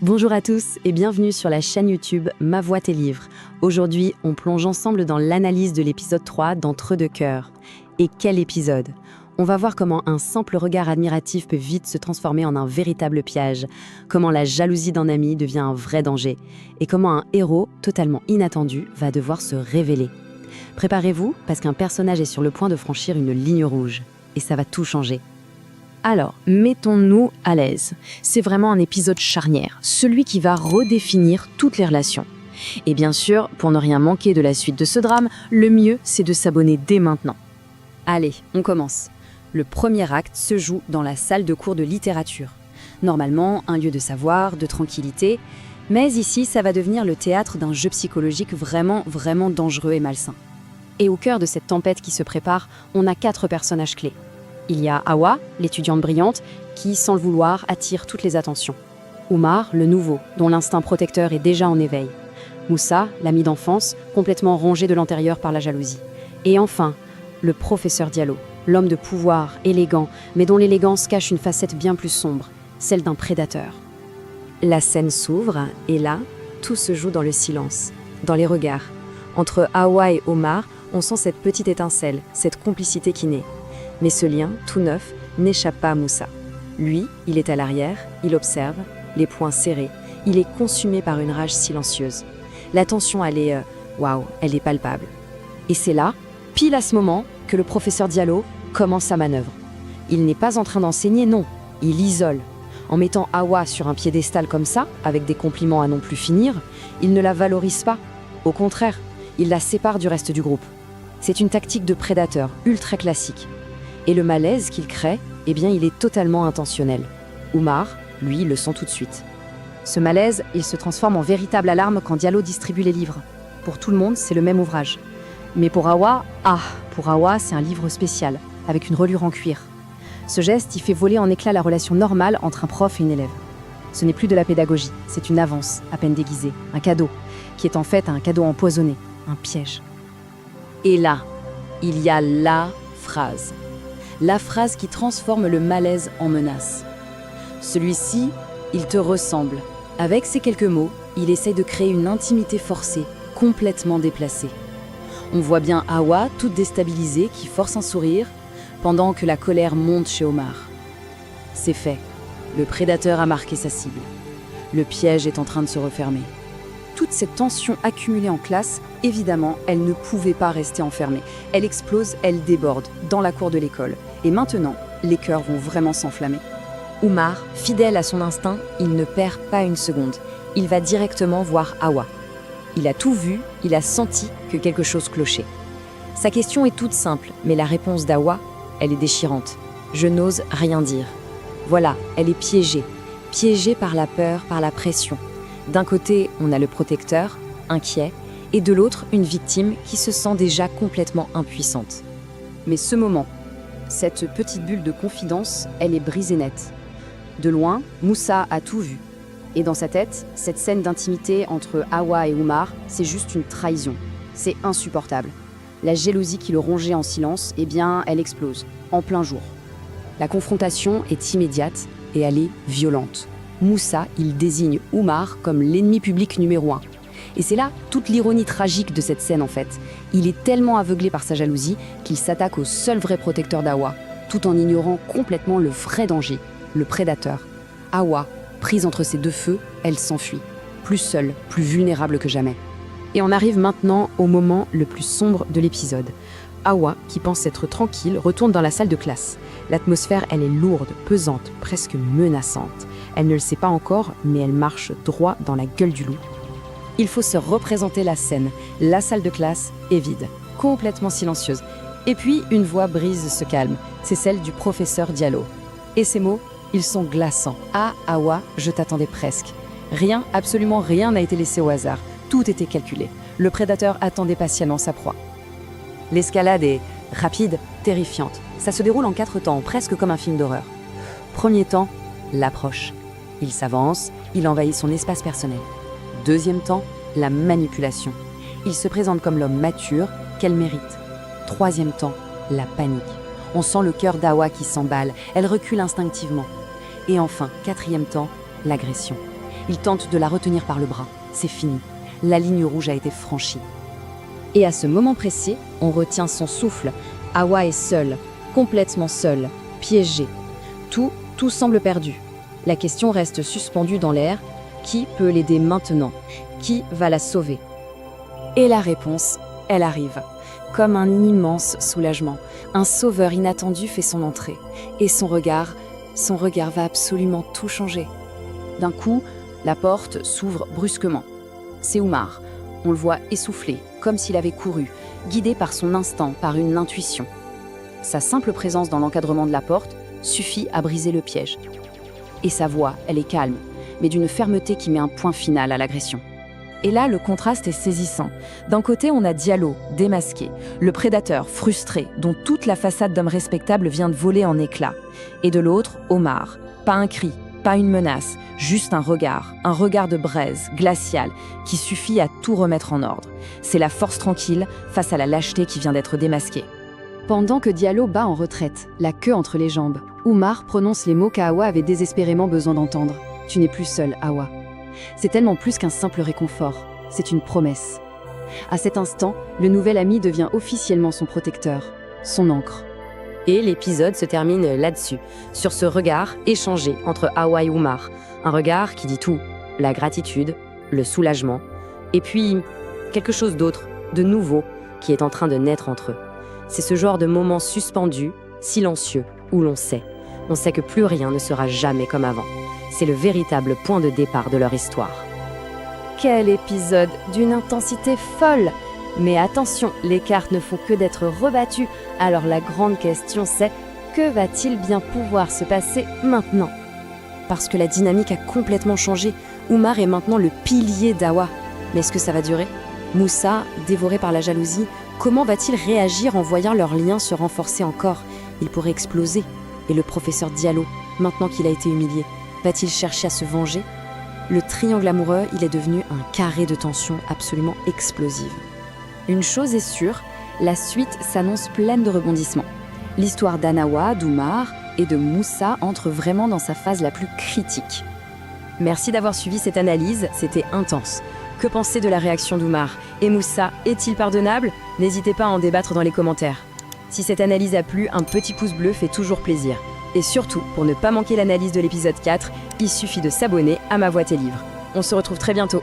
Bonjour à tous et bienvenue sur la chaîne YouTube Ma Voix tes livres. Aujourd'hui, on plonge ensemble dans l'analyse de l'épisode 3 d'Entre deux cœurs. Et quel épisode! On va voir comment un simple regard admiratif peut vite se transformer en un véritable piège, comment la jalousie d'un ami devient un vrai danger, et comment un héros totalement inattendu va devoir se révéler. Préparez-vous parce qu'un personnage est sur le point de franchir une ligne rouge, et ça va tout changer. Alors, mettons-nous à l'aise. C'est vraiment un épisode charnière, celui qui va redéfinir toutes les relations. Et bien sûr, pour ne rien manquer de la suite de ce drame, le mieux, c'est de s'abonner dès maintenant. Allez, on commence. Le premier acte se joue dans la salle de cours de littérature. Normalement, un lieu de savoir, de tranquillité, mais ici, ça va devenir le théâtre d'un jeu psychologique vraiment dangereux et malsain. Et au cœur de cette tempête qui se prépare, on a 4 personnages clés. Il y a Awa, l'étudiante brillante, qui, sans le vouloir, attire toutes les attentions. Umar, le nouveau, dont l'instinct protecteur est déjà en éveil. Moussa, l'ami d'enfance, complètement rongé de l'intérieur par la jalousie. Et enfin, le professeur Diallo, l'homme de pouvoir, élégant, mais dont l'élégance cache une facette bien plus sombre, celle d'un prédateur. La scène s'ouvre, et là, tout se joue dans le silence, dans les regards. Entre Awa et Omar, on sent cette petite étincelle, cette complicité qui naît. Mais ce lien, tout neuf, n'échappe pas à Moussa. Lui, il est à l'arrière, il observe, les poings serrés, il est consumé par une rage silencieuse. La tension, elle est palpable. Et c'est là, pile à ce moment, que le professeur Diallo commence sa manœuvre. Il n'est pas en train d'enseigner, non, il isole. En mettant Awa sur un piédestal comme ça, avec des compliments à non plus finir, il ne la valorise pas. Au contraire, il la sépare du reste du groupe. C'est une tactique de prédateur, ultra classique. Et le malaise qu'il crée, il est totalement intentionnel. Umar, lui, le sent tout de suite. Ce malaise, il se transforme en véritable alarme quand Diallo distribue les livres. Pour tout le monde, c'est le même ouvrage. Mais pour Awa, c'est un livre spécial, avec une reliure en cuir. Ce geste, il fait voler en éclats la relation normale entre un prof et une élève. Ce n'est plus de la pédagogie, c'est une avance, à peine déguisée, un cadeau, qui est en fait un cadeau empoisonné, un piège. Et là, il y a la phrase. La phrase qui transforme le malaise en menace. Celui-ci, il te ressemble. Avec ces quelques mots, il essaye de créer une intimité forcée, complètement déplacée. On voit bien Awa, toute déstabilisée, qui force un sourire, pendant que la colère monte chez Omar. C'est fait. Le prédateur a marqué sa cible. Le piège est en train de se refermer. Toute cette tension accumulée en classe, évidemment, elle ne pouvait pas rester enfermée. Elle explose, elle déborde, dans la cour de l'école. Et maintenant, les cœurs vont vraiment s'enflammer. Umar, fidèle à son instinct, il ne perd pas une seconde. Il va directement voir Awa. Il a tout vu, il a senti que quelque chose clochait. Sa question est toute simple, mais la réponse d'Awa, elle est déchirante. Je n'ose rien dire. Voilà, elle est piégée. Piégée par la peur, par la pression. D'un côté, on a le protecteur, inquiet, et de l'autre, une victime qui se sent déjà complètement impuissante. Mais ce moment, cette petite bulle de confidence, elle est brisée nette. De loin, Moussa a tout vu. Et dans sa tête, cette scène d'intimité entre Awa et Umar, c'est juste une trahison. C'est insupportable. La jalousie qui le rongeait en silence, elle explose, en plein jour. La confrontation est immédiate et elle est violente. Moussa, il désigne Umar comme l'ennemi public numéro 1. Et c'est là toute l'ironie tragique de cette scène en fait. Il est tellement aveuglé par sa jalousie qu'il s'attaque au seul vrai protecteur d'Awa, tout en ignorant complètement le vrai danger, le prédateur. Awa, prise entre ces deux feux, elle s'enfuit, plus seule, plus vulnérable que jamais. Et on arrive maintenant au moment le plus sombre de l'épisode. Awa, qui pense être tranquille, retourne dans la salle de classe. L'atmosphère, elle est lourde, pesante, presque menaçante. Elle ne le sait pas encore, mais elle marche droit dans la gueule du loup. Il faut se représenter la scène. La salle de classe est vide, complètement silencieuse. Et puis, une voix brise ce calme. C'est celle du professeur Diallo. Et ces mots, ils sont glaçants. Ah, Awa, je t'attendais presque. Rien, absolument rien n'a été laissé au hasard. Tout était calculé. Le prédateur attendait patiemment sa proie. L'escalade est rapide, terrifiante. Ça se déroule en 4 temps, presque comme un film d'horreur. Premier temps, l'approche. Il s'avance, il envahit son espace personnel. Deuxième temps, la manipulation. Il se présente comme l'homme mature qu'elle mérite. Troisième temps, la panique. On sent le cœur d'Awa qui s'emballe, elle recule instinctivement. Et enfin, quatrième temps, l'agression. Il tente de la retenir par le bras. C'est fini. La ligne rouge a été franchie. Et à ce moment précis, on retient son souffle. Awa est seule, complètement seule, piégée. Tout semble perdu. La question reste suspendue dans l'air. Qui peut l'aider maintenant? Qui va la sauver? Et la réponse, elle arrive. Comme un immense soulagement. Un sauveur inattendu fait son entrée. Et son regard va absolument tout changer. D'un coup, la porte s'ouvre brusquement. C'est Umar. On le voit essoufflé, comme s'il avait couru, guidé par son instinct, par une intuition. Sa simple présence dans l'encadrement de la porte suffit à briser le piège. Et sa voix, elle est calme, mais d'une fermeté qui met un point final à l'agression. Et là, le contraste est saisissant. D'un côté, on a Diallo, démasqué, le prédateur frustré, dont toute la façade d'homme respectable vient de voler en éclats. Et de l'autre, Omar. Pas un cri, pas une menace, juste un regard de braise, glacial, qui suffit à tout remettre en ordre. C'est la force tranquille face à la lâcheté qui vient d'être démasquée. Pendant que Diallo bat en retraite, la queue entre les jambes, Umar prononce les mots qu'Awa avait désespérément besoin d'entendre. « Tu n'es plus seule, Awa ». C'est tellement plus qu'un simple réconfort, c'est une promesse. À cet instant, le nouvel ami devient officiellement son protecteur, son ancre. Et l'épisode se termine là-dessus, sur ce regard échangé entre Awa et Umar. Un regard qui dit tout, la gratitude, le soulagement, et puis quelque chose d'autre, de nouveau, qui est en train de naître entre eux. C'est ce genre de moment suspendu, silencieux, où l'on sait que plus rien ne sera jamais comme avant. C'est le véritable point de départ de leur histoire. Quel épisode d'une intensité folle! Mais attention, les cartes ne font que d'être rebattues, alors la grande question c'est, que va-t-il bien pouvoir se passer maintenant? Parce que la dynamique a complètement changé. Umar est maintenant le pilier d'Awa. Mais est-ce que ça va durer? Moussa, dévoré par la jalousie, comment va-t-il réagir en voyant leur lien se renforcer encore? Il pourrait exploser. Et le professeur Diallo, maintenant qu'il a été humilié, va-t-il chercher à se venger? Le triangle amoureux, il est devenu un carré de tension absolument explosive. Une chose est sûre, la suite s'annonce pleine de rebondissements. L'histoire d'Anawa, d'Umar et de Moussa entre vraiment dans sa phase la plus critique. Merci d'avoir suivi cette analyse, c'était intense. Que penser de la réaction d'Umar? Et Moussa, est-il pardonnable? N'hésitez pas à en débattre dans les commentaires. Si cette analyse a plu, un petit pouce bleu fait toujours plaisir. Et surtout, pour ne pas manquer l'analyse de l'épisode 4, il suffit de s'abonner à Ma Voix Tes Livres. On se retrouve très bientôt.